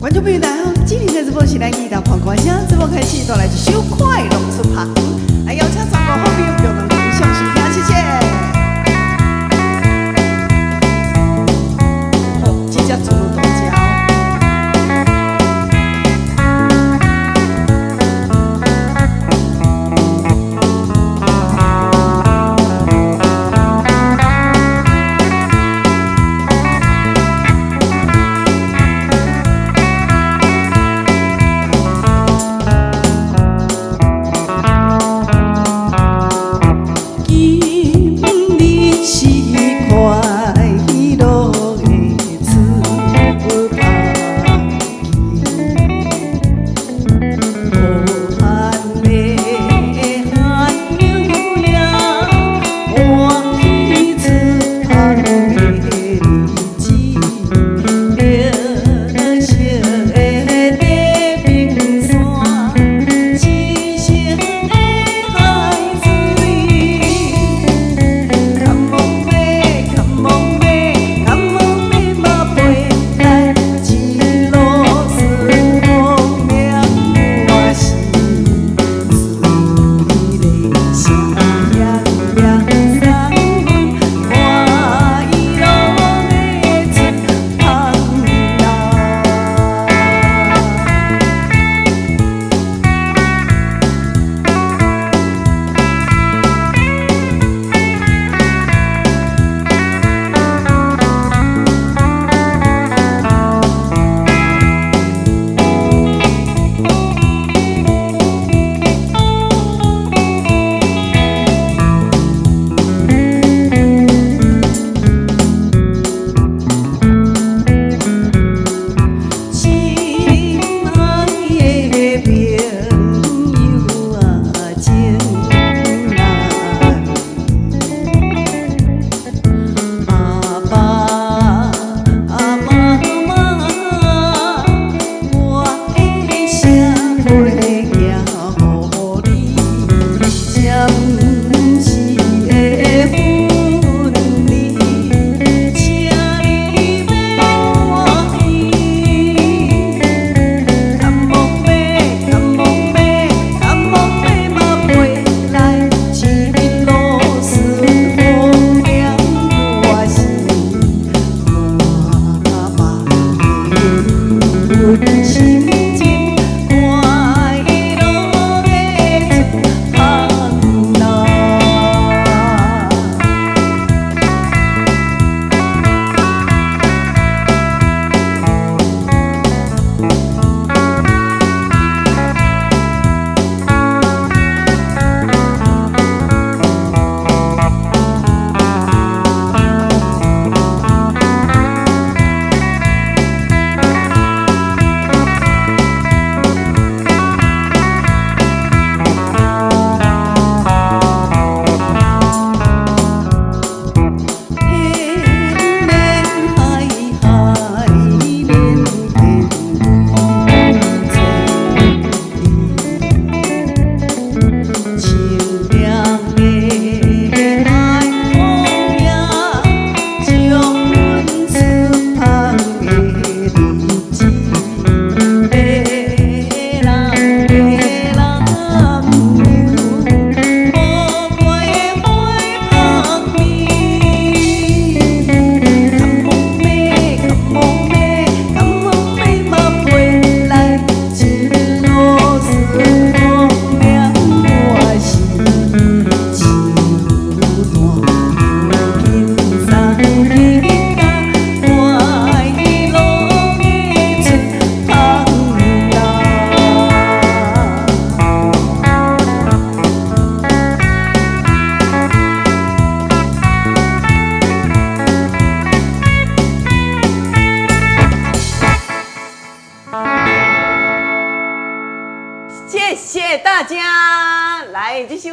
观众朋友，大家好，今天的直播是咱义大旁观声，直播开始带来一首快乐出拍，来邀请全国好朋友共同分享收听，谢谢。好，这只猪大只。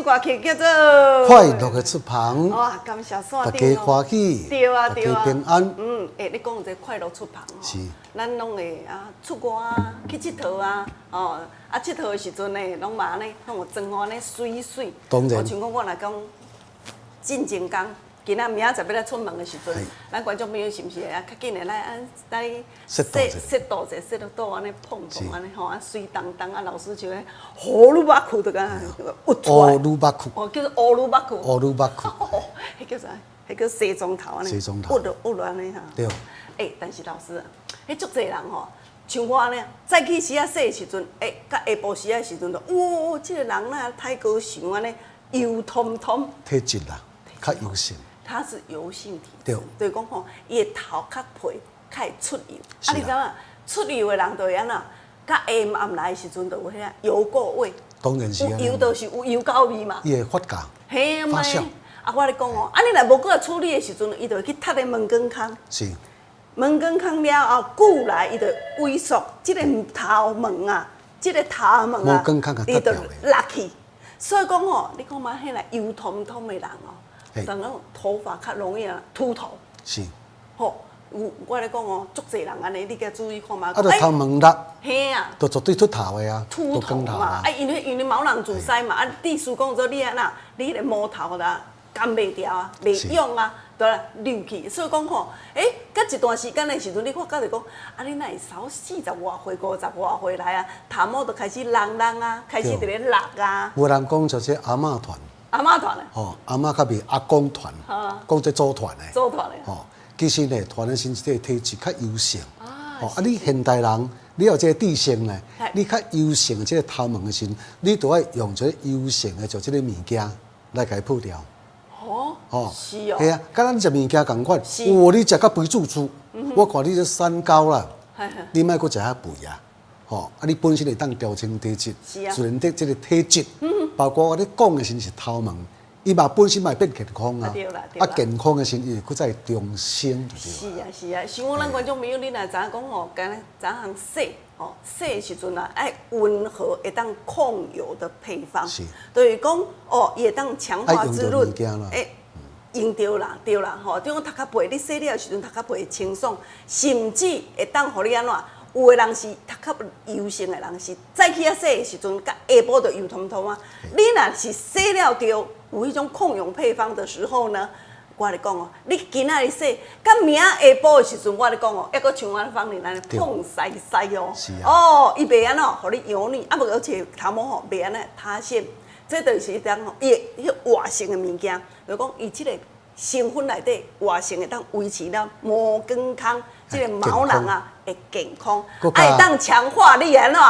歌曲叫做《快乐的出旁》。哇，感谢线大家欢喜，对啊对啊，大家平安。你讲这快乐出旁哦，是，咱拢会啊出国啊，去佚佗啊，佚佗的时阵呢，拢嘛呢，拢有装潢呢水水。当然。像讲我来讲，进前工今仔明仔载要来出门的时阵嘿，咱观众朋友是毋是会较紧的来适度一下适度者，适度安尼碰碰安尼吼，啊水当当啊，老师就咧葫芦巴裤都敢挖出乌来，鲁巴裤，哦，叫做乌鲁巴裤，乌鲁巴裤，哦，迄叫啥？迄叫西装头安尼，西装头挖落安尼哈。对。但是老师啊，迄足侪人吼，像我呢，早起时啊洗的时阵，甲下晡时啊时阵就，哇，即个人呐太高想安尼油彤彤。体质啦，较油性。它是油性体对质，就是讲吼，伊的头较皮，较会出油。是啊你知影？出油的人就会安怎？甲下暗来的时阵，就有遐油垢味。当然是有油安尼。就是有油膏味嘛。伊会发酵。嘿嘛发酵。啊，我咧讲哦，啊，你若无搁处理的时阵，伊就会去踢咧门根坑。是。门根坑了后，久来伊就萎缩，即个头毛啊，即个头毛啊门根坑，伊就落去。所以讲吼，你看嘛，迄个油彤彤的人哦。当然，头发较容易啊秃头。是。吼，我咧讲哦，足侪人安尼，你甲注意看嘛。啊，就头毛落。嘿啊。就绝对秃头的啊。秃头嘛，啊，因为毛囊阻塞嘛，啊，地思讲做你安那，你迄个毛头啦，干袂掉啊，袂用啊，就流去。所以讲吼，隔一段时间的时阵，你看，就是讲，啊，你若会扫40外岁、50外岁来啊，头毛就开始long long啊，开始伫咧落啊。有人讲就是阿嬷团。阿嬷团咧。吼，阿嬷较比阿公团，讲这组团的。组团的。吼，其实呢，团的是这个体质较优性。吼，啊，你现代人，你有这个地性呢，你较优性的这个头毛的时，你都要用这个优性的就这个物件来给它破掉。哦，是哦。系啊，甲咱食物件共款。哇，你食到肥猪猪，我看你这三高啦，你莫搁食遐肥啊。吼，啊，你本身会当调整体质，自然的这个体质，包括我咧讲的是头毛，伊嘛本身嘛会变健康啊。啊，健康的身伊搁再重生就对。是啊是啊，像我咱观众朋友，你若知影讲吼，今日早项洗吼洗的时阵啊，爱温和会当控油的配方，就是讲哦，伊会当强化滋润，用着啦，对啦吼，就讲头壳皮你洗了的时阵，头壳皮会清爽，甚至会当互你安怎？有的人是头壳油性的人是早起啊洗的时阵，甲下晡就油彤彤啊。你若是洗了着有迄种控油配方的时候呢，我咧讲哦，你今仔日洗，甲明下晡的时阵，我咧讲哦，抑阁像我方面安尼碰晒晒哦。哦，伊袂安怎，互你油腻，啊无而且头毛吼袂安尼塌陷。这就是当伊迄活性的物件，就讲伊即个成分内底活性会当维持了毛根康，即个毛囊啊会健康，会当强化你安怎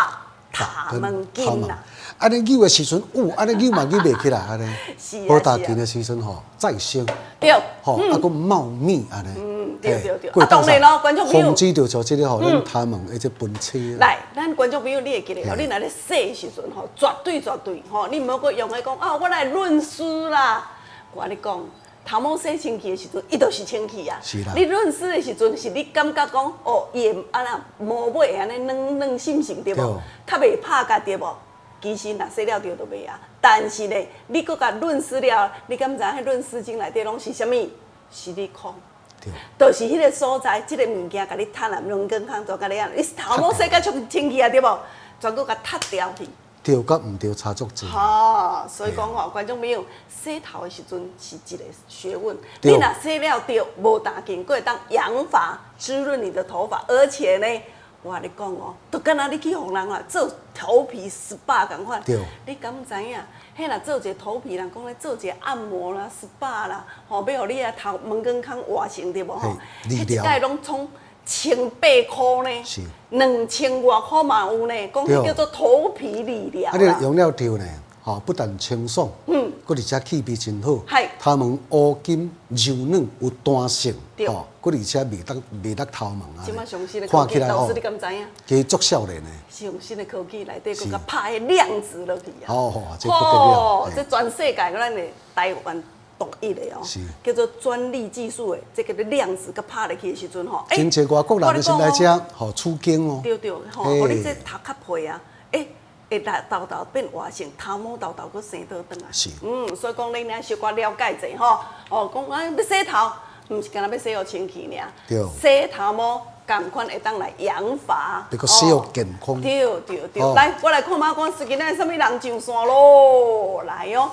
头毛筋啦。安尼扭的时阵，安尼扭嘛扭袂起来安尼。好大劲的时阵吼，再生。对。吼，啊个茂密安尼。对。啊，当然咯，观众朋友。防止着像即个吼，咱头毛一直分切。来，咱观众朋友你会记得吼，你若咧洗的时阵吼，绝对吼，你毋好阁用来讲啊，我来润丝啦。我咧讲。头毛洗清气的时阵，伊就是清气啊。是啦。你润丝的时阵，是你感觉讲哦，伊会安那毛尾安尼软心性对无？较袂拍甲对无？其实若洗了着就袂啊。但是呢，你搁甲润丝了，你敢知影迄润丝精内底拢是啥物？是你控。对。就是迄个所在，即个物件甲你摊啊，两根康就甲你安，你头毛洗甲足清气啊，对无？全搁甲塌掉去。对甲毋对差足济。所以讲吼，观众朋友洗头的时阵是一个学问。你若洗了对，无打紧，佫会当养发、滋润你的头发，而且呢，我咧讲哦，就敢若你去互人啊做头皮 SPA 共款。对。你敢知影？迄若做一个头皮人讲咧，做一个按摩啦、SPA 啦，吼，要互你啊头毛根康活性对无吼？迄一届拢从1800块呢，2000外块嘛有呢，讲迄叫做头皮理疗啦。啊，你用了对呢，吼，不但清爽，佫而且气味真好，头毛乌金柔软有弹性，吼，佫而且未得头毛啊。看起来吼，你敢知影？其实足少年的。上新的科技内底佫甲拍迄亮子落去啊！这不得了，这全世界咱的台湾。独一的哦，叫做专利技术的，这个量子甲拍落去的时阵吼，真侪外国人先来遮，吼取经哦。对，吼，互你这头壳皮啊，会豆豆变活性，头毛豆豆佫生倒转啊。是。所以讲你若小可了解者吼，哦，讲要洗头，毋是干那要洗互清气尔，洗头毛赶快会当来养发，这个使用健康。对，来，我来看马官司今仔什么人上线咯？来哟，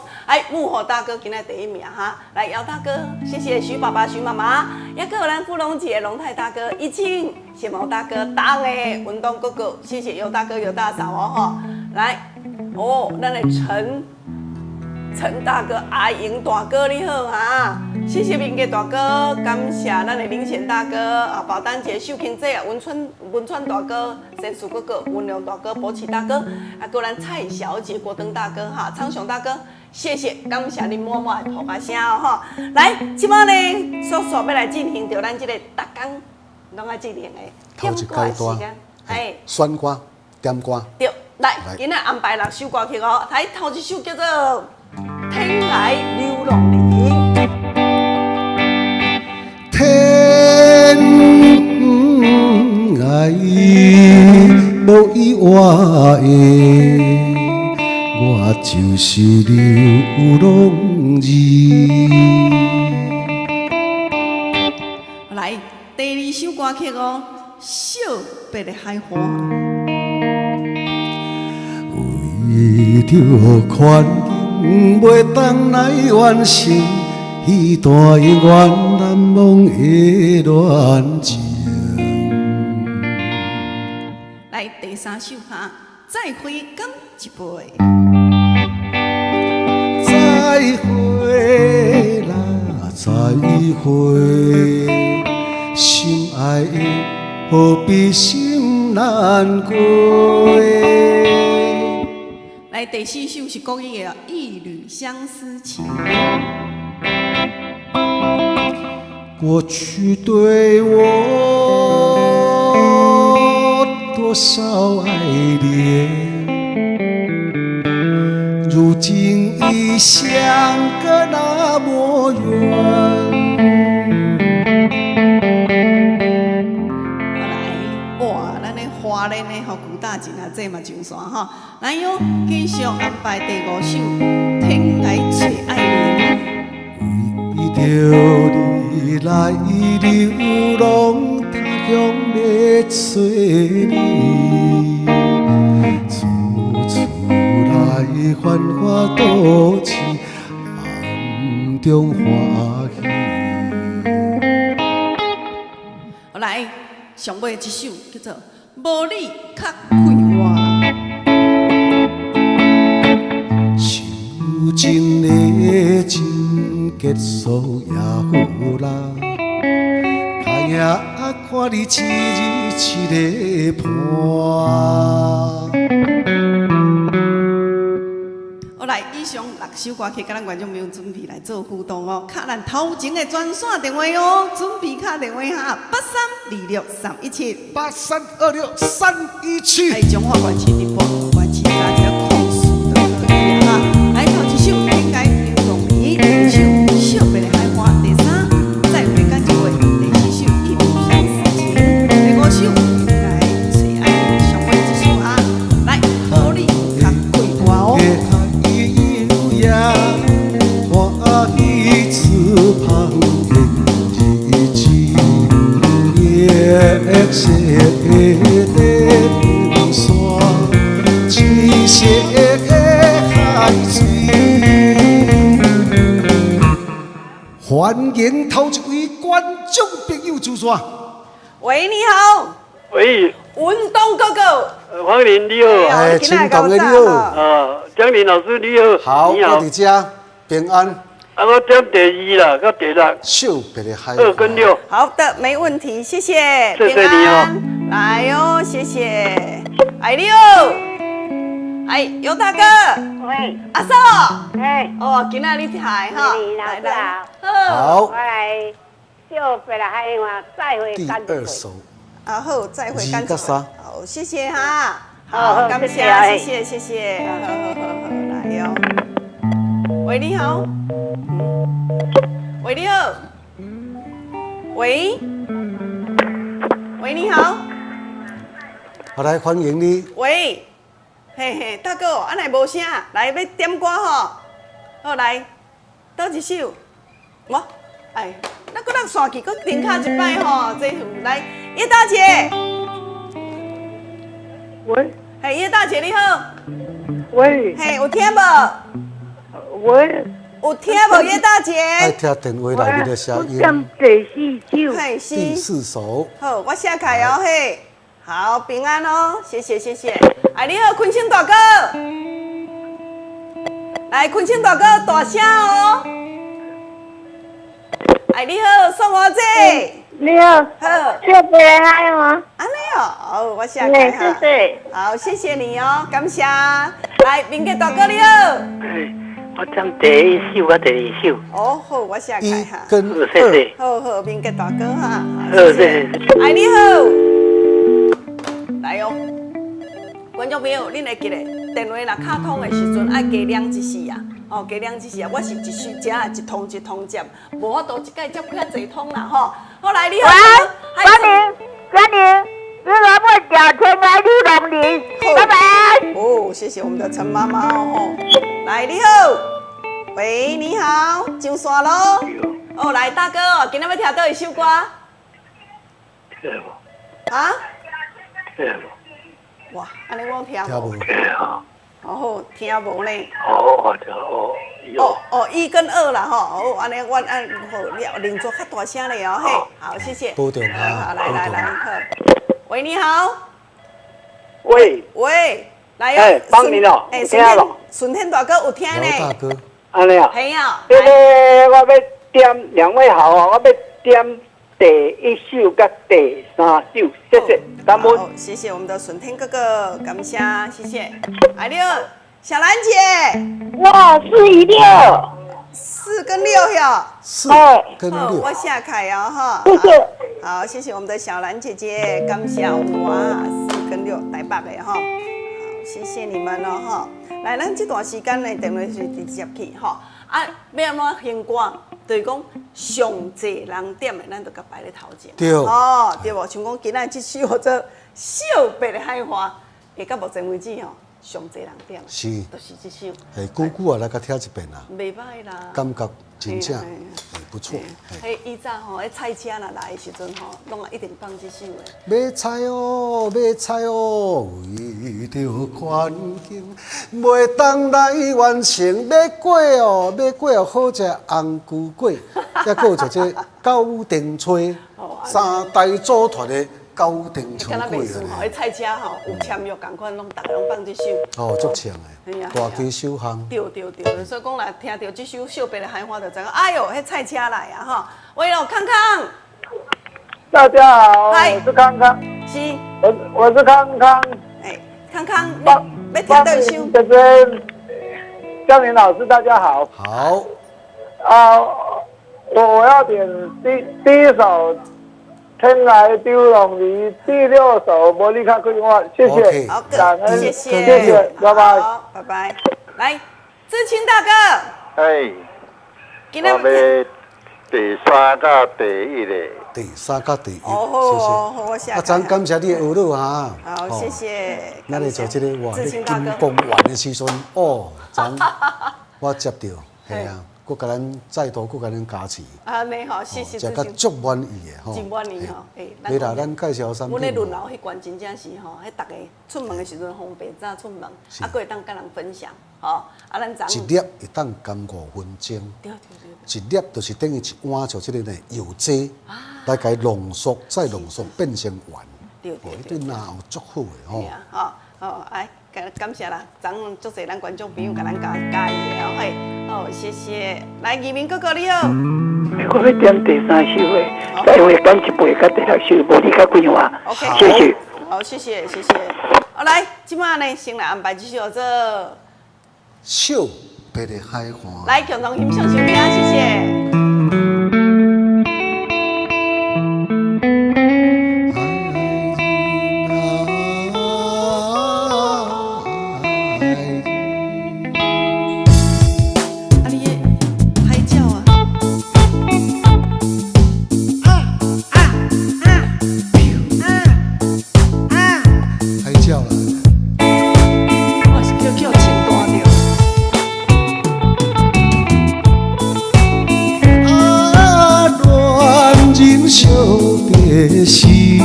幕后大哥今仔第一名哈，来姚大哥，谢谢徐爸爸、徐妈妈，也个有咱富隆姐、龙泰大哥、一清、谢毛大哥、大的运动哥哥，谢谢尤大哥、尤大嫂哦哈，来，咱的陈大哥、阿英大哥你好哈，谢谢明杰大哥，感谢咱的林贤大哥啊，宝丹姐、秀琴姐、文川大哥、神树哥哥、文良大哥、博奇大哥，啊，个咱蔡小姐、郭登大哥哈，昌雄大哥，谢谢，感谢恁默默的捧个声哦哈。来，即摆呢，叔叔要来进行着咱这个逐工拢爱进行的头一阶段，选歌、点歌。对，来，今仔安排6首歌曲哦，来头一首叫做《天涯流浪人》。天涯无意外的，我就是流浪人。来，第2首歌曲哦，《小白的海花》。为着权衡，袂当来完成彼段永远难忘的恋情。来，第3首哈，再会干一杯。再会啦，再会，心爱的何必心难过。来，第4首是国语的《一缕相思情》。过去对我多少爱恋，如今已相隔那么远。哇，咱的花莲的吼古大真啊，这嘛上线吼。来哟，继续安排第5首《天涯找爱人》。为着你来流浪他乡要找你，处处来繁华都市，暗中欢喜。来，上尾一首叫做《无你较快活》。受情的情结束也好啦，他也看你一日一个伴。好来，以上6首歌曲，甲咱观众朋友准备来做互动哦。卡咱头前的专线电话哦，准备卡电话哈，8326317317。8326317317。来，中华关市直播，关市大家控诉的可以哈。来，头一首《天涯流浪人》，第2首《小白的海花》，第3再会干一回，第4首《一缕相思情》，第5首《天涯找爱人》，上尾一首啊，来，无你较快活哦。欢喜出旁的日子，夜色的冰山，青色的海水。欢迎头一位观众朋友出线。喂，你好，喂，运动哥哥，黄林你好，哎，青董的你好，江林老师你好，好，你好我伫遮平安。啊，我点第2啦，跟第6，小白的海2跟6，好的，没问题，谢谢，谢谢你哦，来哟，谢谢，哎六，哎尤大哥，喂，阿嫂，哦，今仔日台哈，来来，好，我来小白的海花，再会第干2首。好，再会干2跟3，好，谢谢哈，好感谢，谢谢，好，来哟，喂，你好，喂，你好，喂，你好，好，来欢迎你。喂，嘿嘿，大哥，安尼无声，来要点歌吼，好来，倒一首，我，哎，咱搁咱刷去，搁停卡一摆吼，这来叶大姐，喂嘿，叶大姐你好，喂嘿，有听无？喂，有听无？叶大姐，爱听电话内面的声我音。点第四首，嘿，第是， 4首，好，我写开哦，嘿，好，平安哦，谢谢谢谢。哎，你好，坤清大哥，来，坤清大哥大声哦。哎，你好，宋小姐，你好，好，秀北的海吗？安尼哦，好，我写对，开哈。是对。好，谢谢你哦，感谢。来，明杰大哥你好。哎，我点第一首跟第二首，哦，好，我写开一哈。跟好，谢二，谢，好好，明杰大哥哈。好，谢谢。哎，你好，来哦，观众朋友，恁会记得电话若卡通的时阵爱加两一丝啊，哦，加两一丝啊，我是一时只一通一通接，无法度一届接较侪通啦吼。好来，你好，关宁，你来不讲天来你龙林，拜拜。哦，谢谢我们的陈妈妈哦。来，你好，喂，你好，上线咯。哦，来，大哥哦，今仔要听倒一首歌？听无？啊？听无？哇，安尼我听听无无。？听啊！哦，听无呢。哦，就哦，有哦。哦，一跟二啦吼，哦，安尼我按好了，连做较大声嘞哦，嘿，好，谢谢。保重好，啊好，来，保重好。喂，你好，喂，喂，来哎帮你了有听了顺天大哥有听呢，姚大哥，安尼啊？嘿啊，这来，个我要点两位好哦，我要点第一首跟第三首，谢谢，感恩。好，谢谢我们的顺天哥哥，感谢，谢谢。哎，六，小兰姐，哇，416， 4跟6哟， 4哎跟好，我6，下开哦哈。谢谢。好，谢谢我们的小兰姐姐，感谢哇，4跟6台北的哈，好，谢谢你们哦哈。来，咱这段时间呢，电话是直接去哈，啊，要安怎兴光，就是讲上济人点的，咱就甲摆咧头前。对哦，对无？像讲今仔这首这小白的海花，会到目前为止吼，上济人点的，是，就是这首，哎，久久啊来甲听一遍啦，袂歹啦。感觉真正嘿哎不错。嘿迄以前吼，迄菜车若来的时阵吼，拢一定放这首的。买菜哦，买菜哦，为着环境，袂当来完成。买果哦，买果哦，好食红菇果，还佫有一只高定炊，三代祖传的高定敢若炊果袂输吼，迄菜车吼有签约共款，拢逐个拢放这首。哦，足像的，嘿啊大家首项。对对对，所以讲来听到这首《小白的海花》就知影，哎哟，迄菜车来啊吼！喂喽，康康，大家好，嗨我是康康，是，我是康康，哎，康康，帮你要听倒一首？这边，江明老师大家好好，啊，我要点第一首《天来丢龙梨》，第6首《摩利卡规划》，谢谢 OK，好，感恩，谢谢，谢谢，拜拜。好，拜拜。来，志清大哥，哎，今天我要第三甲第一个，第三甲第一，哦好哦好，我谢谢。下啊，咱感谢你的学乐哈。好，谢谢。咱来做这个哇，志你清大哥。金光完的时阵，哦，咱我接到，系啊，佮甲咱再度佮甲咱加持，啊，你好，谢谢食志清。甲足满意的吼。真满意吼，诶，你啦，咱介绍产品阮咧轮流迄关真正是吼，迄逐个出门的时阵方便早出门，啊，佫会当甲人分享，吼，啊，咱昨一粒会当甘5分钟，对对对，一粒就是等于一碗像这个呢油汁，来甲伊浓缩，再浓缩变成丸。对哦，对对，你对脑足好的吼对。啊，吼，哎，感谢啦，昨足侪咱观众朋友甲咱加油的哦，嘿，好，谢谢，来，移民哥哥你好，我要点第三首的，再会讲一杯甲第6首《摩利卡规划》， OK，谢谢。好，谢谢谢谢，好来，即摆呢，先来安排这首做，小白的海花。来共同欣赏收听，谢谢。啊，你的海叫啊！海叫啦，我是叫请大着。心，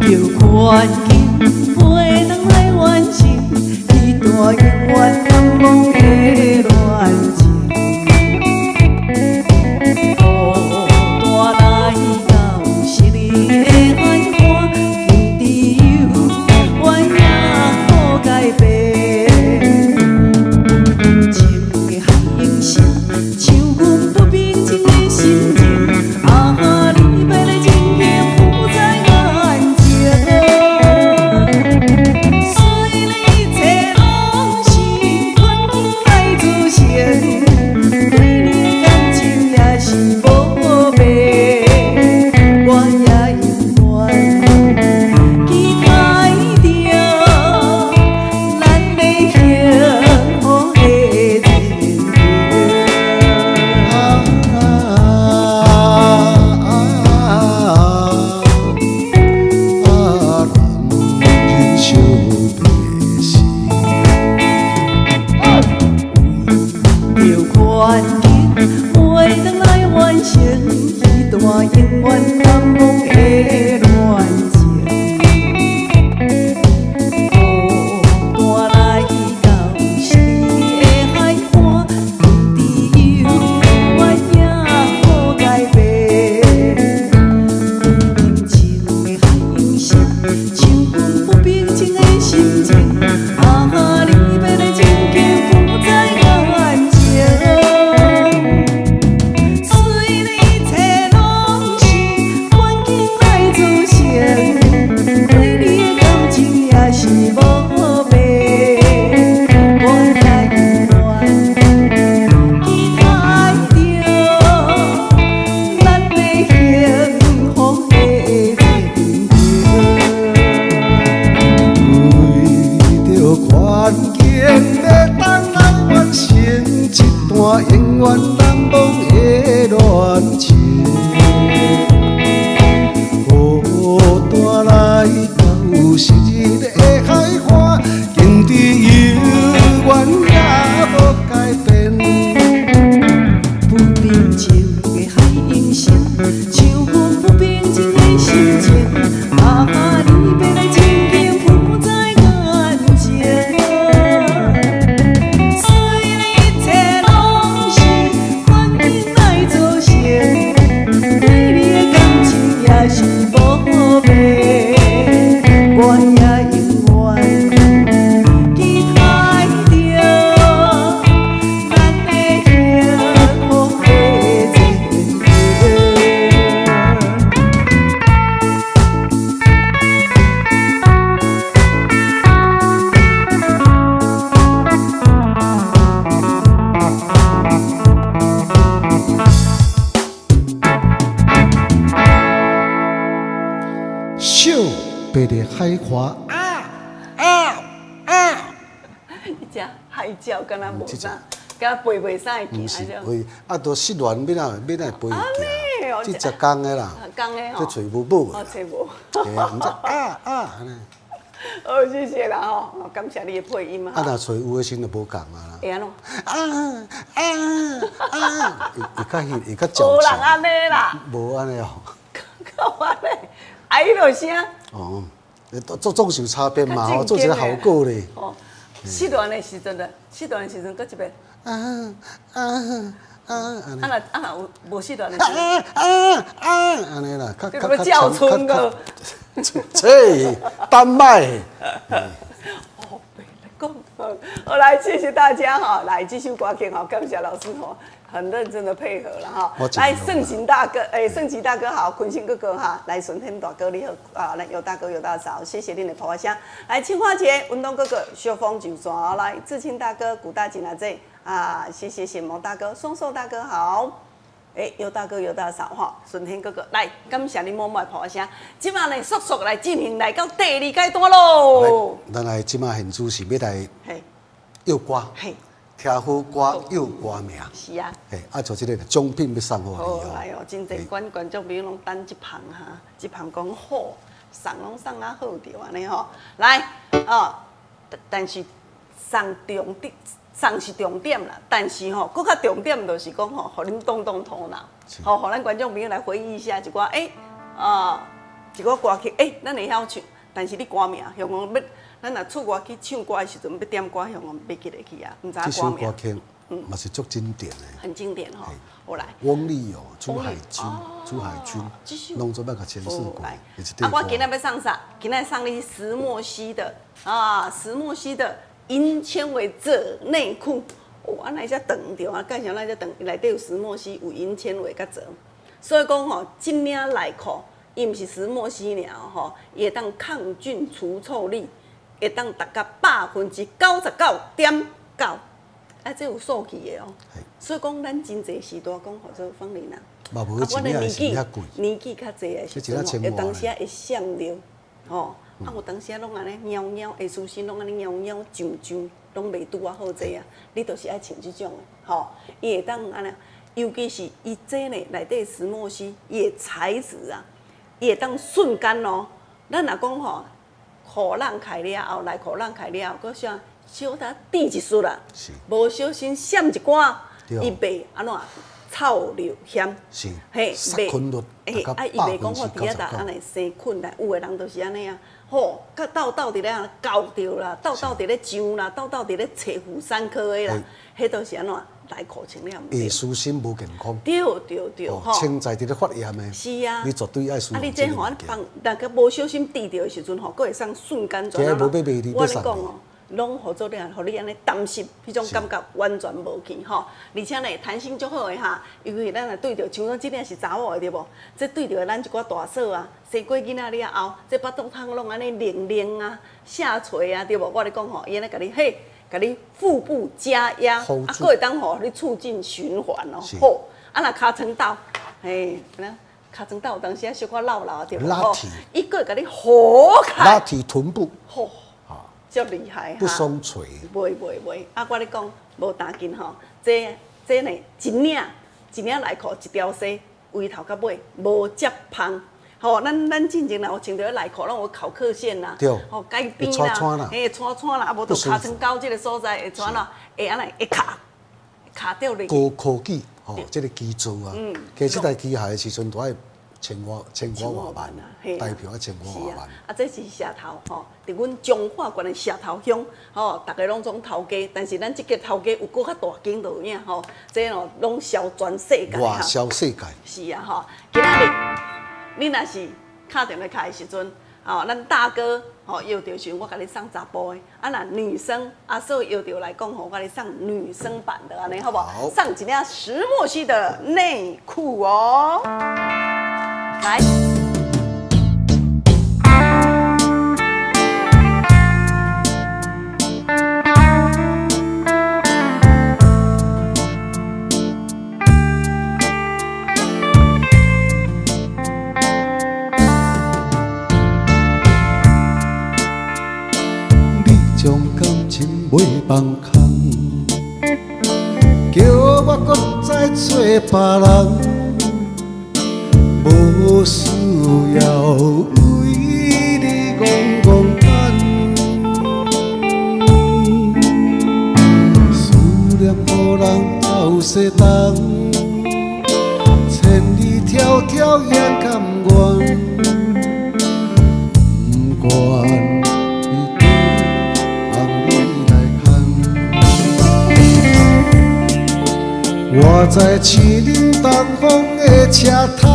有环境袂当来完成，一段永远难忘的恋情。白的海花你只海鸟敢若无啥，敢飞袂啥会毋是见，飞，都失恋，要哪飞哦行？这食公的啦，公的这找无某哦，找无。嘿啊，毋知安尼。好，谢谢啦吼，感谢你的配音啊，若找有的时就无共啊啦。会安怎？伊较照无人安尼啦，无安尼哦。够安尼，啊，迄落声。哦，总是有差别嘛，吼，做一个效果咧。哦，失恋的时阵的，失恋的时阵，搁一遍。若有无失恋的时阵，安尼啦，你要叫春个。切，丹麦。哦，别来讲，好来，谢谢大家哈，来这首歌曲哈，感谢老师哈。很认真的配合了哈，来盛行大哥，盛吉大哥好，坤信哥哥哈，来顺天大哥你好啊，来有大哥有大嫂，谢谢你的捧声。来青花姐、文东哥哥、秀峰九庄，来志清大哥、古大姐来这啊，谢谢显萌大哥、松寿大哥好，有大哥有大嫂哈，顺天哥哥来，感谢你默默的捧声。今晚呢，速速来进行来到第二阶段喽。咱来今晚现主是要来诱歌。听好歌有歌名，是啊，就这个奖品要送互你哦。来哦，真侪观众朋友拢等一旁哈，一旁讲好，送拢送啊好着安尼吼。来哦，但是送送是重点啦，但是吼，搁较重点就是讲吼，互恁动动头脑，吼，互咱观众朋友来回忆一下一寡一个歌曲，咱会晓唱，但是你歌名，向讲要，咱若出外去唱歌的时阵，要点歌，向讲要记得去啊，唔知这首歌名。歌曲嘛是足经典的。很经典哈，我来。翁立友、朱海军，拢做要甲诠释过，也是对歌。我今天要送啥？今天送你石墨烯的银纤维褶内裤。安尼才长着啊，介绍咱才长，内底有石墨烯，有银纤维甲褶。所以讲吼，这领内裤，伊毋是石墨烯尔吼，伊会当抗菌除臭力，会当达到99.9%。这有数据的哦。所以讲，咱真侪时代讲，或者方玲啊，我的年纪较侪的时阵，有当时会闪着，吼。有当时拢安尼喵喵，会舒心拢安尼喵喵啾啾，拢袂拄啊好势啊。你就是爱穿这种的，吼，伊会当安尼，尤其是伊这呢内底石墨烯，伊的材质啊，伊会当瞬间哦。咱若讲吼，裤裆开了后，内裤裆开了后，搁啥小他滴一丝啦，无小心闪一寡，伊袂安怎臭流险，嘿，杀菌率伊袂讲吼伫遐安尼生菌来，有的人就是安尼啊。吼，甲豆豆伫咧搞着啦，豆豆伫咧上啦，豆豆伫咧找妇产科的啦，迄都是安怎内裤穿了毋对。会舒心无健康。对吼。青菜伫咧发炎的。是啊。你绝对爱舒。你这吼，放，但佮无小心滴着的时阵吼，佫会送瞬间转啊。我你讲哦。拢合作咧，互你安尼担心，迄种感觉完全无去吼。而且呢，弹性足好诶哈，尤其咱若对着，像讲即领是查某诶对无？这对着咱一寡大嫂啊，生过囡仔了后，这巴肚汤拢安尼凉凉啊、下垂啊，对无？我咧讲吼，伊安尼甲你甲你腹部加压，佫会当吼你促进循环哦。好，若尻川豆，尻川豆有当时啊小可老对无？拉提，伊佫会甲你活开。拉提臀部。好。足厉害哈！不松垂。袂，我咧讲无打紧吼，这呢一领内裤一条线，围头到尾无接芳。吼，咱进前啦，有穿着内裤，拢有口克线啦，吼改边啦，穿啦，啊无就尻川沟这个所在会穿啦，会安尼会卡掉咧。高科技吼，这个机组啊，其实这台机械的时阵都爱千外万啊，代表1000外万。这是社头吼，伫阮彰化县的社头乡吼，大家拢总头家，但是咱这个头家有搁较大间就有影吼，这吼拢销全世界外销世界。是啊吼，今仔日你若是敲电话开的时阵，吼，咱大哥吼要着时，我甲你送查甫的，若女生阿嫂要着来讲吼，我甲你送女生版的安尼好不好？送一领石墨烯的内裤哦。来，你将感情袂放空，叫我搁再找别人。无需要为你戆等，思念予人透西东，千里迢迢也甘愿，不管你对红你来牵，我在七零东风的车头。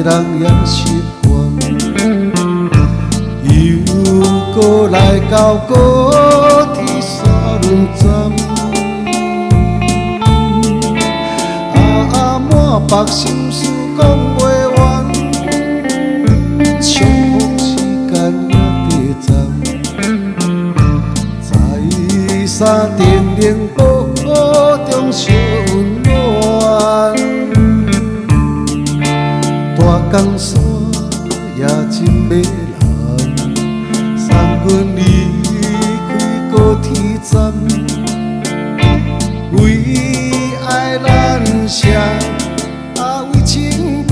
人也习惯，又搁来到高铁山站，满腹心事讲袂完，重复时间也短暂，在山顶顶保中小温暖。大江山也真迷人，送阮离开高铁站，为爱咱写为情重。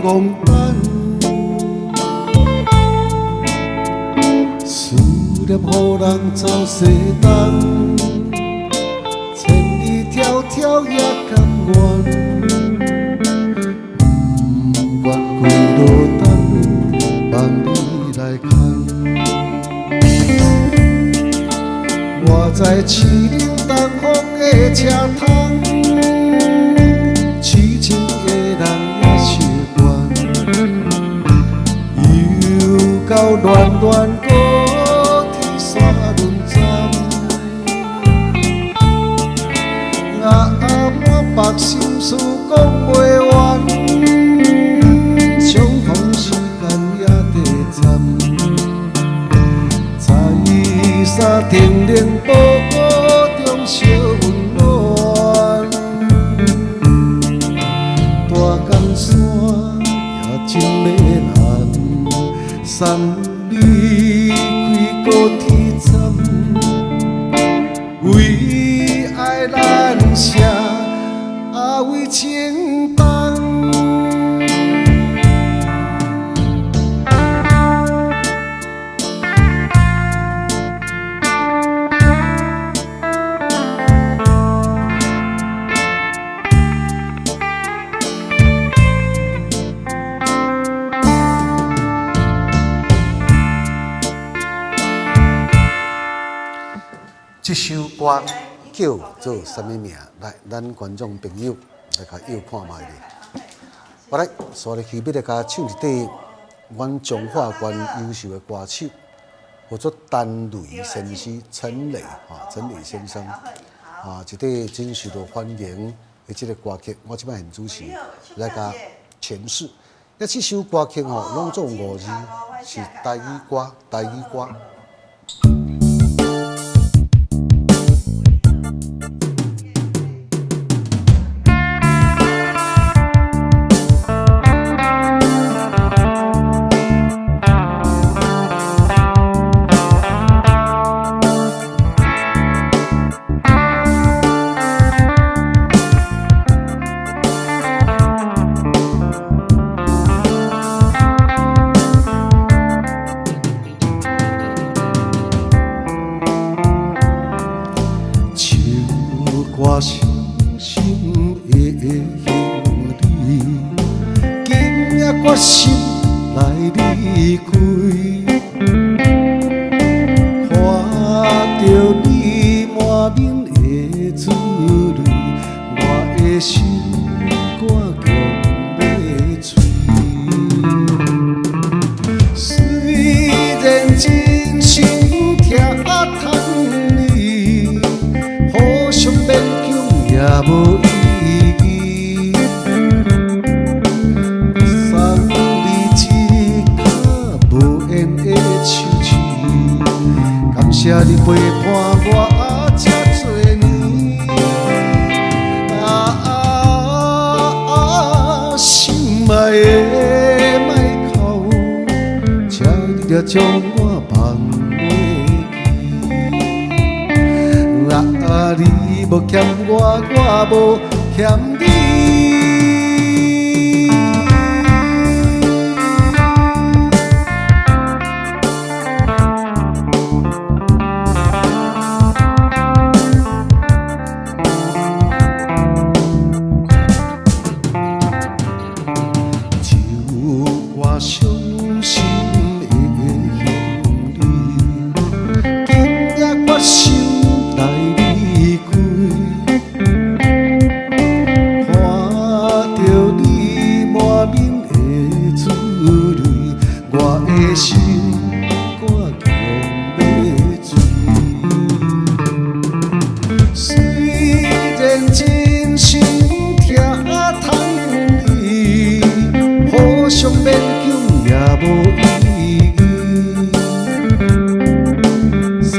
孤单，思念予人走西东，千里迢迢也甘愿，不愿归落东，望你来看。我在市林东风的车窗，痴情的人也习惯，又到暖暖高铁山轮站，满腹心事讲袂完，相逢时间也短暂。三天连保中小温暖，大江山也真迷人，送你开高铁站，为爱咱写为情重。这首歌叫做什么名？来，咱观众朋友来甲又看卖咧。我来，所以去要来甲唱一底，阮彰化县优秀的歌手，叫做陈雷先生，陈雷先生，一底真受到欢迎的这个歌曲，我即摆现主持来甲诠释。那这首歌曲拢做5字，是台语歌，我深深的兄弟，今夜决心来离开，看着你满面的珠泪，我的心肝强要碎。虽然真心疼你，互相勉强也无意义。送你一颗无缘的手指，感谢你陪伴我这多年。心爱的莫哭，请你了将我放袂记。你无欠我，我无欠你。就我伤心的兄弟，今夜决心来离开。看着你满面的珠泪，我的心肝强要碎。虽然真心疼你，互相勉强也无意义。送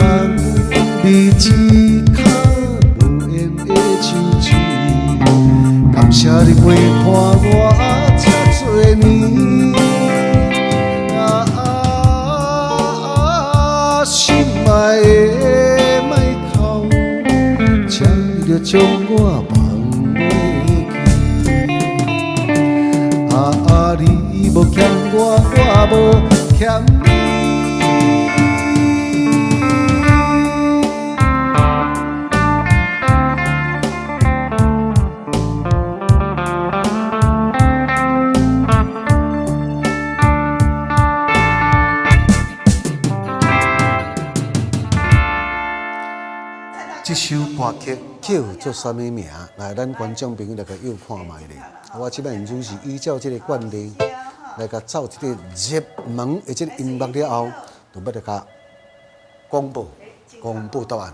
你一颗无缘的手指，感谢你陪伴我这多年。心爱的莫哭，请你了将我放袂记。你我无欠你。这首歌曲叫做什么名？来，咱观众朋友来个又看卖咧。我即摆演出是依照这个惯例来个走这个热门的这个音乐了后，就要来个公布答案。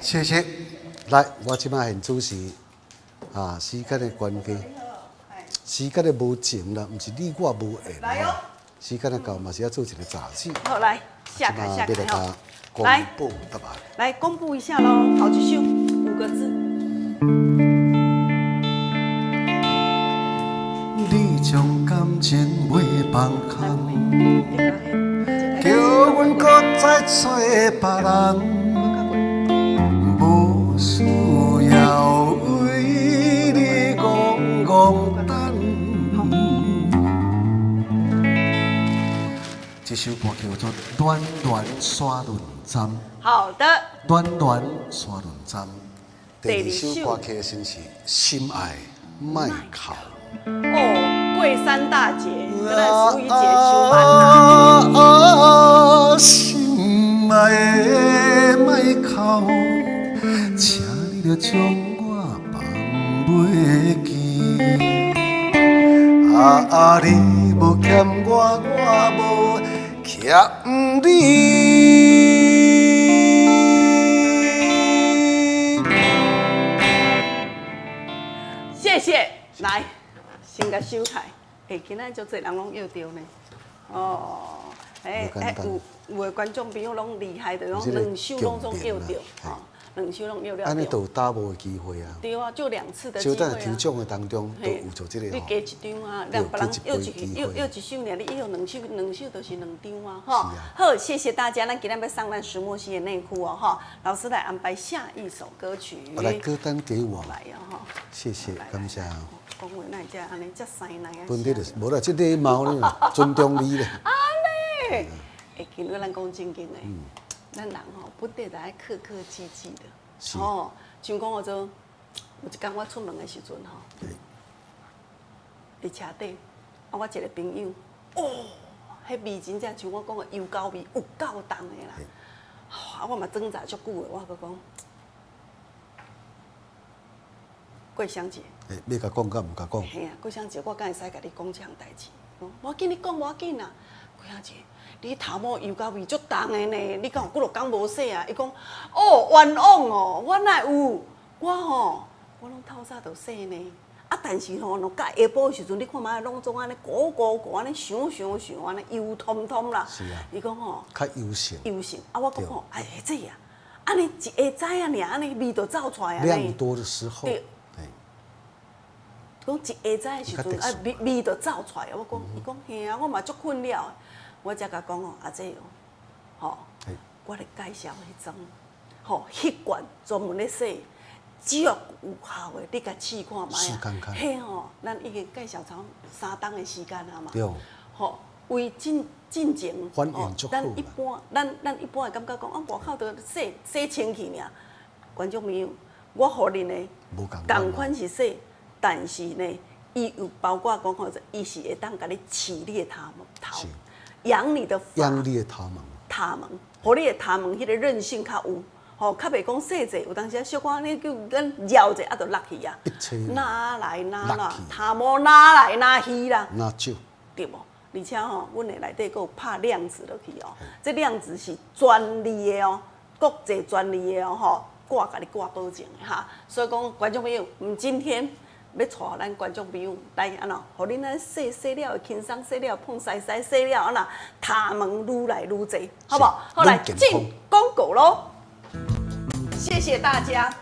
谢谢。来，我即摆现主是时间的关系，时间的无情啦，毋是你我无缘啦。时间的到嘛是要做一个杂志。好，来下台哈。来，公布答案。来公布一下喽，好继续5个字。你将感情袂放空，叫阮搁再找别人。无需要为你戆等。这首歌叫做《暖暖沙轮站》。好的。暖暖沙轮站。第二首歌曲先是《心爱莫哭》。哦，桂山大姐，这个淑仪姐修班啦。心爱莫哭。请你着将我放袂记，你无欠我，我无欠你。谢谢，来，先甲收台。今仔足侪人拢约着呢。哦，有的观众朋友拢厉害的，拢2首拢总约着。2首拢约了。安尼都有打无的机会啊。对啊，就2次的机会啊。就在抽奖的当中，都有做这个。你加一张啊，让别人约一首呢，你约2首就是2张啊，哈。好，谢谢大家，咱今天要上咱石墨烯的内裤哦，哈。老师来安排下一首歌曲。来歌单给我。来呀，哈。谢谢，感谢。讲话那只安尼遮生来啊。本地就是，无啦，这礼貌呢，尊重你咧。安尼，今日咱讲正经的。咱人吼，本地就爱客客气气的，哦，像讲我做，有一天我出门的时阵吼，伫车底，我一个朋友，迄味真正像我讲的油膏味，有够重的啦，我嘛挣扎足久的，我佮讲，桂香姐，要甲讲，甲毋甲讲？嘿啊，桂香姐，我敢会使甲你讲这项代志？无要紧，你讲无要紧啊，桂香姐。你头毛油膏味足重的呢，你敢有几落工无洗啊？伊讲，冤枉哦，我哪有？我拢透早就洗呢。但是吼，若到下晡的时阵，你看嘛，拢总安尼鼓安尼想安尼油通通啦。是啊。伊讲吼，较油性。油性我讲吼，这呀，安尼一下子啊，尔安尼味就走出来啊。量多的时候。对。讲一下子的时阵，味就走出来。我讲，伊讲嘿啊，我嘛足困扰的。我才甲讲阿姐吼，我来介绍迄种，迄罐专门咧洗足有效的，你甲试看卖试看看嘿吼，咱已经介绍超3档的时间啊嘛。对。吼，为进前，反应足好咱一般，咱一般会感觉讲，外口都洗清气尔。观众朋友，我互恁的同款是洗，但是呢，伊有包括讲吼，伊是会当甲你饲你的头，养你的头毛，互你的头毛迄个韧性较有。吼，较袂讲细者，有当时小可你叫咱摇者，啊，就落去啊，拿来拿去，头毛拿来拿去啦，拿少，对无？而且吼，阮的内底佫有拍量子落去哦，这量子是专利的哦，国际专利的哦，吼，挂甲你挂保证的哈。所以讲，观众朋友，今天要带咱观众朋友来安怎，互恁咱洗了会轻松，洗了碰洗，洗了安怎，头毛愈来愈济，好不好？好来进广告咯。谢谢大家，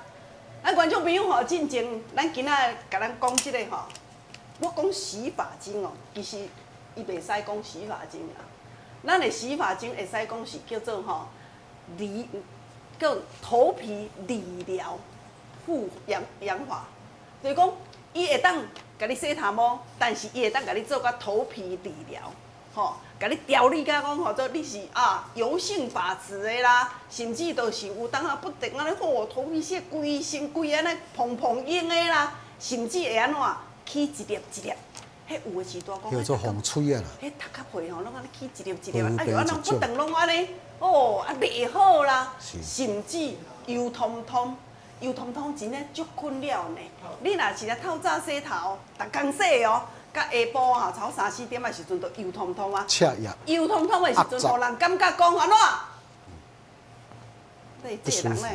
咱观众朋友吼，进前咱今仔甲咱讲即个吼，我讲洗发精哦，其实伊袂使讲洗发精啦，咱的洗发精会使讲是叫做吼叫头皮理疗护养发，就是讲伊会当甲你洗头毛，但是伊会当甲你做甲头皮理疗。吼，甲你调理甲讲，吼做你是油性发质的啦，甚至就是有当不定安尼，头皮屑规身规安尼蓬蓬硬的啦，甚至会安怎起一粒一粒，迄有的时大讲，叫做风吹啊啦，迄头壳皮吼，拢安尼起一粒一粒，啊有安怎不定拢安尼，袂好啦，甚至油通通真诶足困扰呢。你若是咧透早洗头，逐工洗哦。甲下晡吼，超3、4点的时阵，都油通通啊！油通通的时阵，互人感觉讲安怎？这个人呢，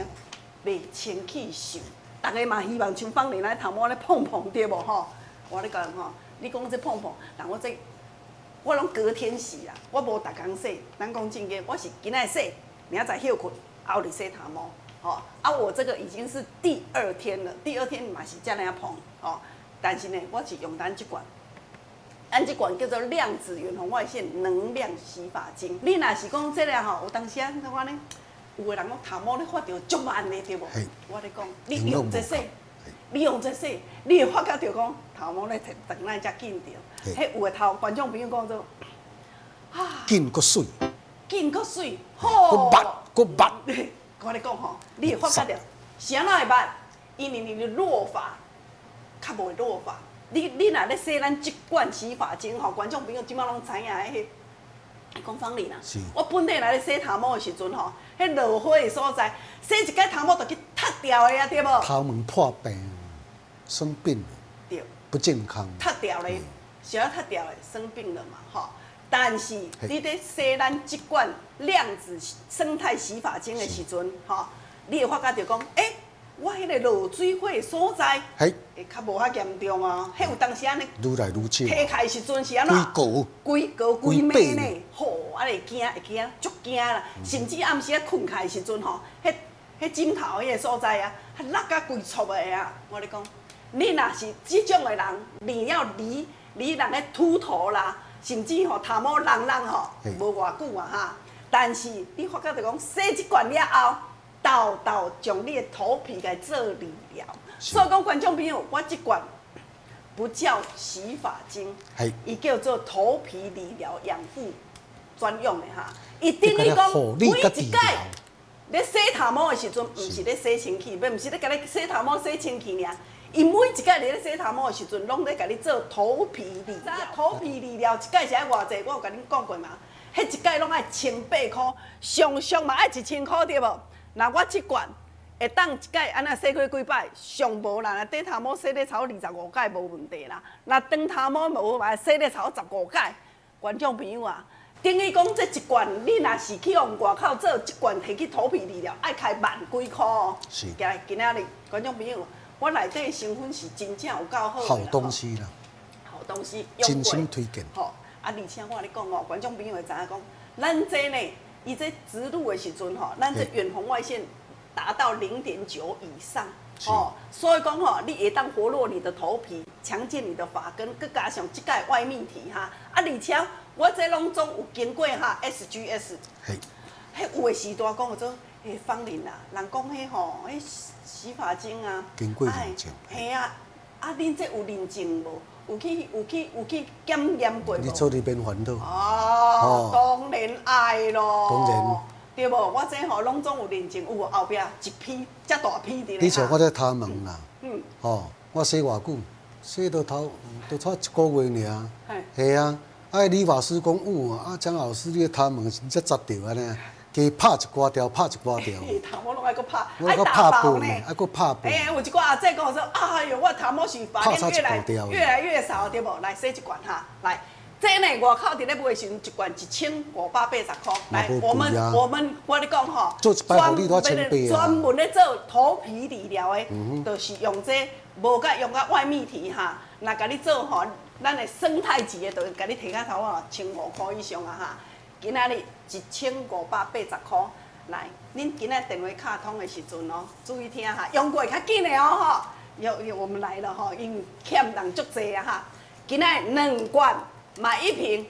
袂清气秀。大家嘛希望像放年来头毛咧碰碰对无吼？我咧讲吼，你讲这碰碰，但我拢隔天洗啦，我无逐工洗。咱讲正经，我是今仔洗，明仔休困，后日洗头毛。吼，我这个已经是第2天了，第2天嘛是这样碰，吼。但是呢，我是用咱这款。咱这款叫做量子远红外线能量洗发精。你若是讲这个吼，有当时啊，我呢，有个人讲头毛咧发着足慢的，对无？我咧讲，你用这洗，你会发觉着讲头毛咧长来才紧着。迄有个头观众朋友讲做，紧搁水，好，搁密。我咧讲吼，你会发觉着，是安怎会密？因为你的落发较无落发。你若咧洗咱即罐洗发精吼，观众朋友即摆拢知影迄讲方丽啦。我本地来咧洗头毛的时阵吼，迄落火的所在，洗一摆头毛就去脱掉的啊，对无？头毛破病，生病了，对，不健康。脱掉咧，是要脱掉的，生病了嘛，吼。但是你咧洗咱即罐量子生态洗发精的时阵，吼，你会发觉着讲，我迄个落水火的所在，会较无遐严重啊。迄有当时安尼，愈来愈少。摕开时阵是安怎？规暝呢，吼，会惊，足惊啦。甚至暗时困开时阵吼，迄枕头迄个所在啊，落甲规撮的啊。我咧讲，你若是即种的人，你要离人的秃头啦，甚至吼头毛long吼，无偌久啊哈。但是你发觉着讲洗一罐了后。豆将你的头皮来做理疗，所以讲观众朋友，我这罐不叫洗发精，伊叫做头皮理疗养护专用的哈。一定你讲每一届咧洗头毛的时阵，唔是咧洗清气，唔是咧甲你洗头毛洗清气尔。伊每一届咧洗头毛的时阵，拢咧甲你做头皮理疗。头皮理疗一届是爱偌济？我有甲恁讲过嘛？迄一届拢爱1800块，上上嘛爱1000块对无？那我这罐会当一届安那洗过几摆，上无啦。短头毛洗咧超25届无问题啦。那长头毛无嘛洗咧超15届。观众朋友啊，等于讲这一罐，你若是去往外口做一罐摕去头皮理疗，爱开万几块哦。是。今仔日观众朋友，我内底成分是真正有够好。好东西啦。好东西。真心推荐。好，而且我咧讲哦，观众朋友会知影讲，咱这呢。伊这植入的时阵吼，咱这远红外线达到0.9以上哦，所以讲吼，你会当活络你的头皮，强健你的发根，佮加上即个外泌体哈，而且我这拢总有经过哈 SGS，迄有诶时段讲做芳龄啦，人讲迄吼，迄洗发精啊，经过认证。嘿啊，恁这有认证无？有去检验过无？你做你免烦恼。哦，当然爱咯。当然。对无？我这吼拢总有认证，有无后壁一批遮大批伫咧。你像我这头毛啦，我洗偌久，洗到头都差1个月尔。系啊，理发师讲有啊，江老师你的头毛真正扎掉安尼，加拍一寡条，拍一寡条。头毛拢爱搁拍，我搁拍布呢，爱搁拍布。有一寡阿姐讲说，哎呦，我头毛是发量越来越少，对无？来洗一罐哈，来。这呢，外口伫咧卖时阵一罐1580块。来，我跟你讲吼，专门咧做头皮理疗的，就是用这无甲用外泌体哈，若甲你做吼，咱的生态级的，就甲你提较头啊1500块以上啊哈。今仔日1580块，来，恁今仔电话卡通的时阵哦，注意听哈，用过较紧的哦吼。我们来了吼，因欠人足济啊哈。今仔2罐。买1瓶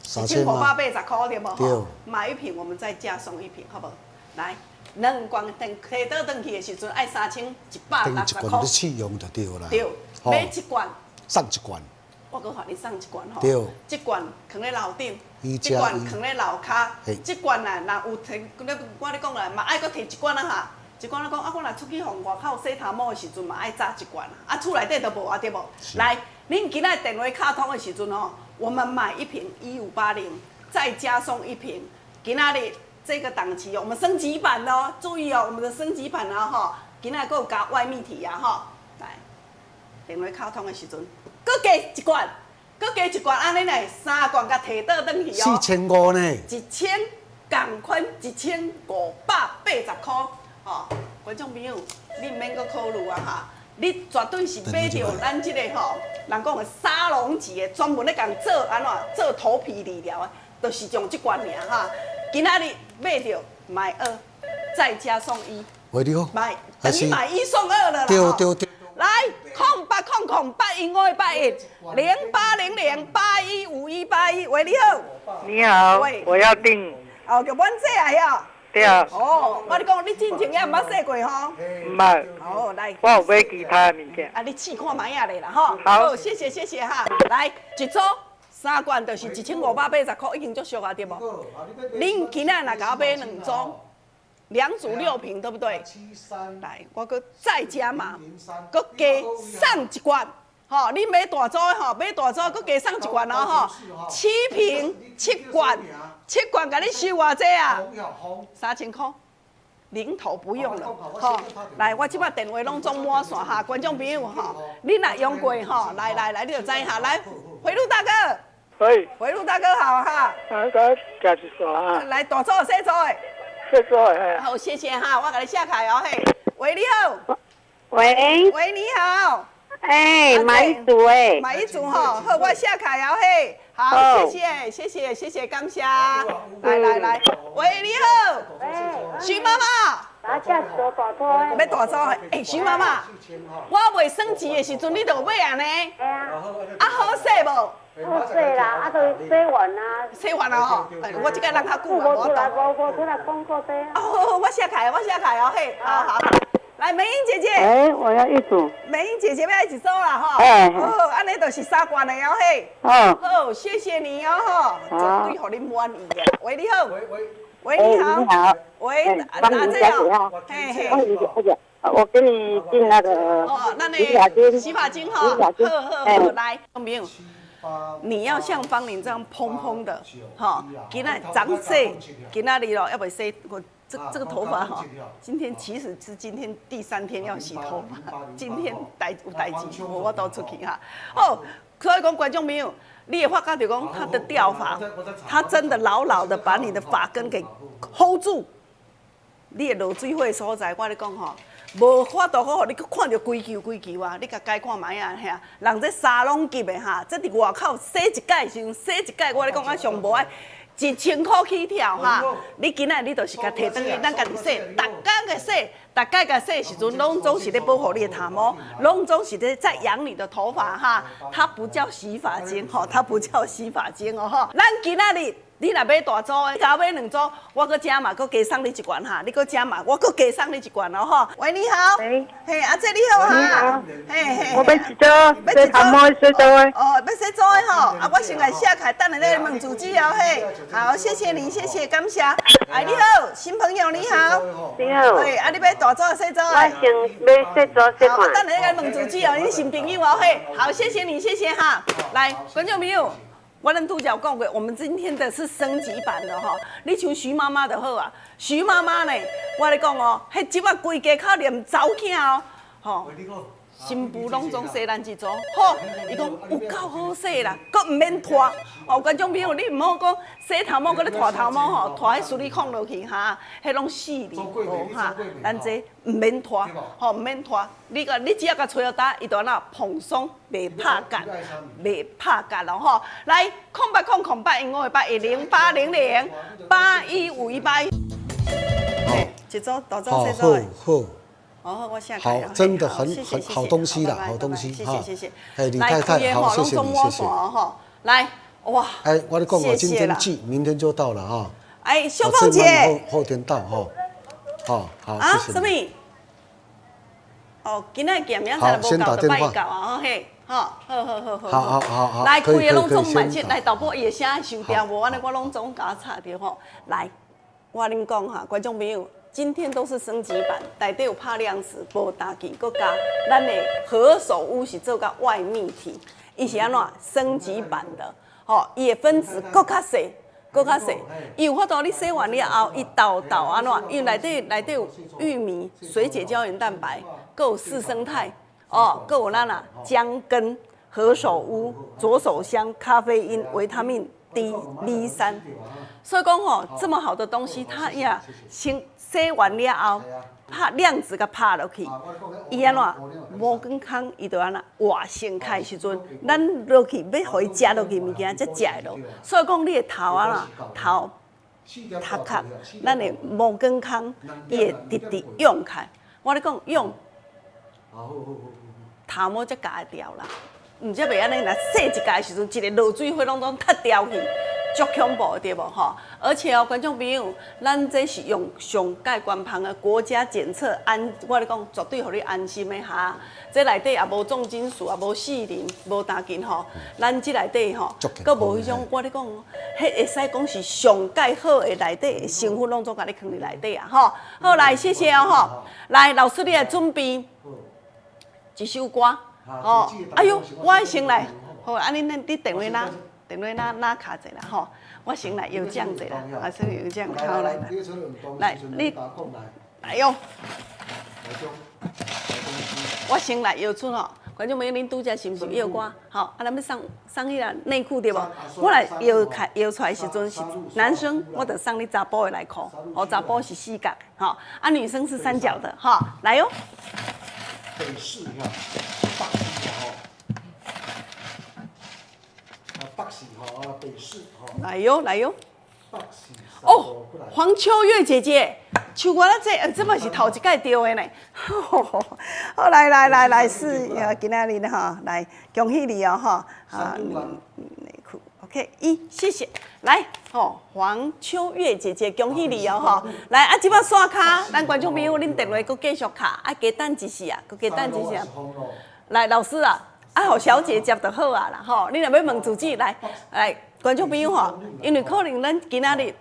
，1580块对无？对。买1瓶，我们再加送1瓶，好不好？来，2罐提倒转去的时阵爱3160块。等1罐你试用就对啦。对，买1罐送1罐。我搁互你送1罐吼。对。1罐放咧楼顶，1罐放咧楼骹，1罐呐，若有提，我咧讲啦，嘛爱搁摕1罐啊哈。1罐咧讲，我若出去互外口洗头毛的时阵嘛爱炸1罐啊，厝内底都无啊，对无？来。您今仔电话卡通的时阵哦，我们买1瓶1580，再加送1瓶。今仔日这个档期，我们升级版哦，注意哦，我们的升级版啊哈，今仔还有加外泌体啊哈。来，电话卡通的时阵，搁加1罐，搁加1罐，安尼呢，3罐甲提倒转去哦。4500呢？1000，共款1580块哦，观众朋友，你唔免搁考虑啊哈。你绝对是买到咱这个吼，人讲的沙龙级的，专门咧讲做安怎做头皮理疗的，就是用这罐尔哈。今仔日买到买2，再加送1。喂，你好。等于买1送2了啦。对对对。来，0800815181，0800815181，喂，你好。你好，我要订。哦，就阮这来哦。对啊。哦，我你讲，你之前也毋捌洗过吼？唔捌。哦，来。我有买其他物件。啊，你试看卖下咧啦，吼。好，谢谢哈。来，一组3罐就是1580块，已经足俗啊，对无？恁今仔若甲我买2组，2组6瓶，对不对？来，我搁再加码，搁加送1罐。吼，你买大组的吼，买大组搁加送1罐哦吼，7瓶7罐，7罐甲你收偌济啊？3000块，零头不用了，吼。来，我即摆电话拢总满线哈，观众朋友吼，你若用过吼，来，你就知哈。来，回路大哥，回路大哥好哈。加一刷啊。来，大组小组的。小组的。好，谢谢哈，我甲你写开哦嘿。喂，你好。喂，你好。买1组哎，买1组哈，好，我写开哦嘿，好，谢谢，感谢，来，喂，你好，徐妈妈，要大组要大组的，徐妈妈，我未升级的时阵，你就买安尼，好洗无？好洗啦，都洗完啊，洗完了吼，我这个人较久啊，无出来讲过的。好，我写开哦嘿，好。来，美英姐姐。我要1组。美英姐姐要1组啦哈。好，安尼就是3罐的哦嘿。好，谢谢你哦吼，绝对互你满意的。喂，你好。喂，你好。你好。喂，哪这样？嘿。我给你订那个。那洗发精哈。好，来，朋友。你要像芳龄这样蓬蓬的，哈，今仔早洗，今仔日咯要不洗我这个头发哈，今天其实是今天第3天要洗头发，今天有代志，我都出去哈。哦，所以讲观众朋友，你也发觉到讲它的掉发，它真的牢牢的把你的发根给 hold 住。你的落水火所在，我咧讲吼。无法度好，你去看到规球啊！你甲解看卖啊，吓，人这沙龙级的哈，这伫外口洗一届时，洗一届我咧讲啊，上无爱1000块起跳哈。你今仔你就是甲摕转去，咱家己洗，逐工个洗，逐届甲洗时阵，拢总是咧保护你的头毛，拢总是咧在养你的头发哈。它不叫洗发精哈，它不叫洗发精哦哈。咱今仔日你若买大组的，加买2组，我搁加嘛，搁加送你一罐哈。你搁加嘛，我搁加送你一罐哦吼。喂，你好。喂。嘿，阿姐你好哈。你好。嘿。我要一组，洗头毛洗组的。哦，要洗组的吼。啊，我先来写开，等下再问主机哦嘿。好，谢谢你，谢谢，感谢。哎，你好，新朋友你好。你好。对，啊，你要大组洗组的？我先要洗组洗好，看。等下再问主机哦，你新朋友哦嘿。好，谢谢你，谢谢哈。来，观众朋友。我咱拄则讲过，我们今天的是升级版的吼。你像徐妈妈就好啊，徐妈妈呢，我咧讲哦，迄即摆规家口连查某囝哦，吼，新妇拢总洗咱一组，好，伊讲有够好洗啦，搁唔免拖。哦，观众朋友，你唔好讲洗头毛，搁咧拖头毛吼，拖迄水里控落去哈，迄拢死哩，哦哈，咱这唔免拖，吼唔免拖。你只要甲吹到打，伊就那蓬松，袂拍干，袂拍干咯吼。来，0808108100815118。一组大组洗组的。好，我现在好，真的很好东西啦，好东西，谢谢谢谢。哎，李太太，好，谢谢你，谢谢。来，哇，哎，我跟你讲哦，今天寄，明天就到了哈。哎，秀凤姐，后天到哈。好，好，啊，谢谢。什么？哦，今仔见明仔无到就拜到啊，嘿，好，好。来，开的拢总满切，来导播也先收掉，无安尼我拢总甲插掉吼。来，我恁讲哈，观众朋友。今天都是升级版，内底有拍亮石、无打机，搁加咱的何首乌是做到外密体，伊是安怎升级版的？吼，伊的分子搁较细，伊有法度你洗完了后，伊豆安怎？因为内底有玉米、水解胶原蛋白，搁有四生态，哦，搁有咱姜根、何首乌、左手香、咖啡因、维他命 D、B3。所以讲吼，这么好的东西，它呀先。洗完了后，拍亮子甲拍落去，伊安怎无健康，伊就安怎活性开时阵，咱落去要互伊食落去物件才食会落。所以讲你的头啊头壳，咱的无健康，伊会直直用开。我咧讲用，头毛才夹会掉啦，毋则袂安尼，若洗一家的时阵，一个落水花拢塌掉去。足恐怖对无吼？而且哦，观众朋友，咱这是用上界官方的国家检测我咧讲绝对互你安心的哈。这内底也无重金属，也无四磷，无打金吼。咱这内底吼，佮无迄种我咧讲，迄会使讲是上界好的内底的成分拢总甲你放伫内底啊吼。好来，谢谢哦吼。来，老师你来准备一首歌哦。哎呦，我先来，好，安尼你电话哪？电话哪卡者啦吼，我先来摇奖者啦，啊，先摇奖好来啦，来你来哟，我先来摇出吼，观众朋友恁拄则是毋是摇歌？好，啊，咱要送迄个内裤对无？我来摇出来时阵是男生，我就送你查甫的内裤，哦，查甫是四角，吼，啊，女生是三角的，哈，来哟。北市哈，北市哈，北市哈。来哟，来哟。哦，黄秋月姐姐，像我这嘛是头一届丢的呢。好，来，是今仔日哈，来恭喜你哦哈，啊，内裤 ，OK， 谢谢。来，哦，黄秋月姐姐，恭喜你哦哈！来，啊，即摆刷卡，咱观众朋友，恁电话搁继续卡，啊，加等一时啊，搁加等一时啊。来，老师啊，啊，互小姐接就好啊啦，吼，你若要问主旨，来，观众朋友吼，因为可能咱今仔日，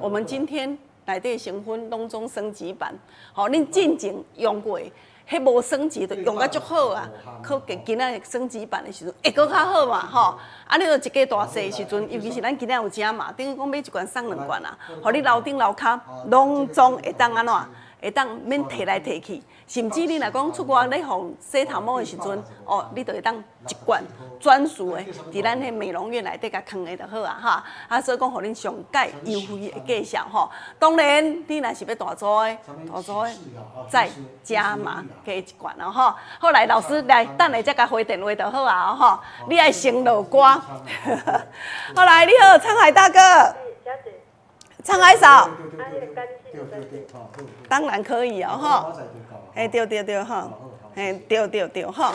我们今天内底成分拢总升级版，吼，恁进前用过。迄无升级的用甲足好啊，可今仔升级版的时阵会搁较好嘛吼。啊，你著一家大细的时阵，尤其是咱今仔有正嘛，等于讲买一罐送2罐啊，互你楼顶楼骹拢总会当安怎？会当免摕来摕去，甚至你若讲出国咧互洗头毛的时阵，哦，你就会当一罐专属的，伫咱迄美容院内底甲放的就好啊哈。啊，所以讲互恁上界优惠的介绍吼。当然，你若是要大组的，再加码加一罐哦吼。好来，老师来，等下再甲回电话就好啊吼。你爱先落歌。好来，你好，沧海大哥。沧海嫂。当然可以哦，哈，哎，对哈，哎，对哈，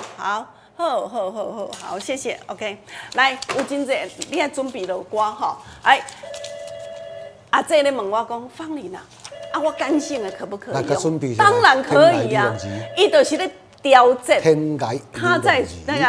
好，谢谢 ，OK， 来，有真济，你爱准备落歌哈，哎，阿姐咧问我讲，芳玲啊，我干性的可不可以用？那个准备下来当然可以啊，伊就是咧调节，天涯他在那个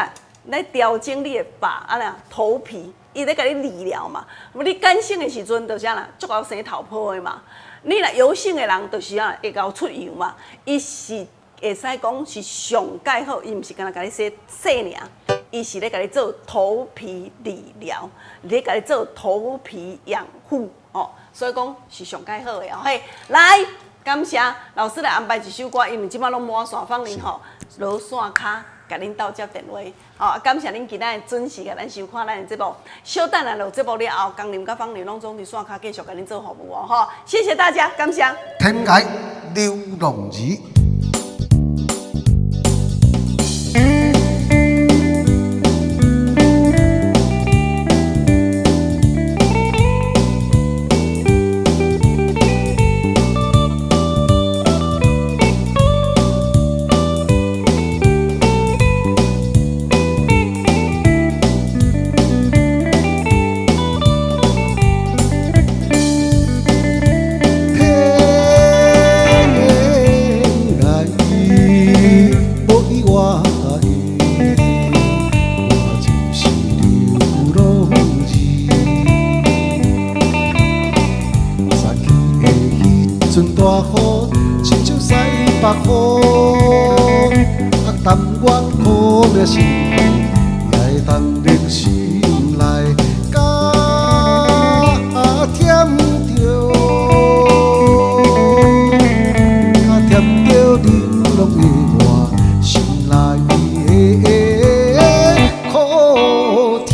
来调整你的发头皮，伊咧甲你理疗嘛。你干性的时阵就是啦，足够生头泡的嘛。你若油性的人就是会够出油嘛，伊是会使讲是上介好，伊毋是干那甲你洗尔，伊是咧甲你做头皮理疗，咧甲你做头皮养护哦，所以讲是上介好的哦。嘿，来，感谢老师来安排一首歌，因为即摆拢满线芳玲吼，落线卡。甲恁斗接电话，好，感谢恁今仔日准时甲咱收看咱的节目。稍等下落节目了后，江林甲芳玲拢总伫线卡继续甲恁做服务哦，吼，谢谢大家，感谢。天涯流浪兒。但我苦命辛苦，也会当忍心来加添着，流浪的我心内的苦痛。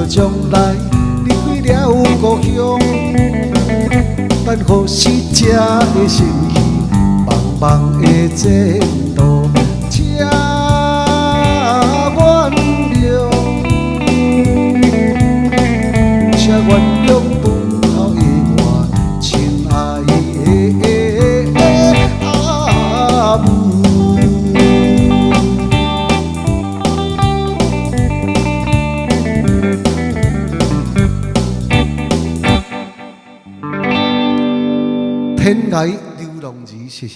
将来离开了故乡，等何时才会升起茫茫的前途，才原谅，才原谅分后的我，亲爱的阿母。天涯流浪兒，謝謝。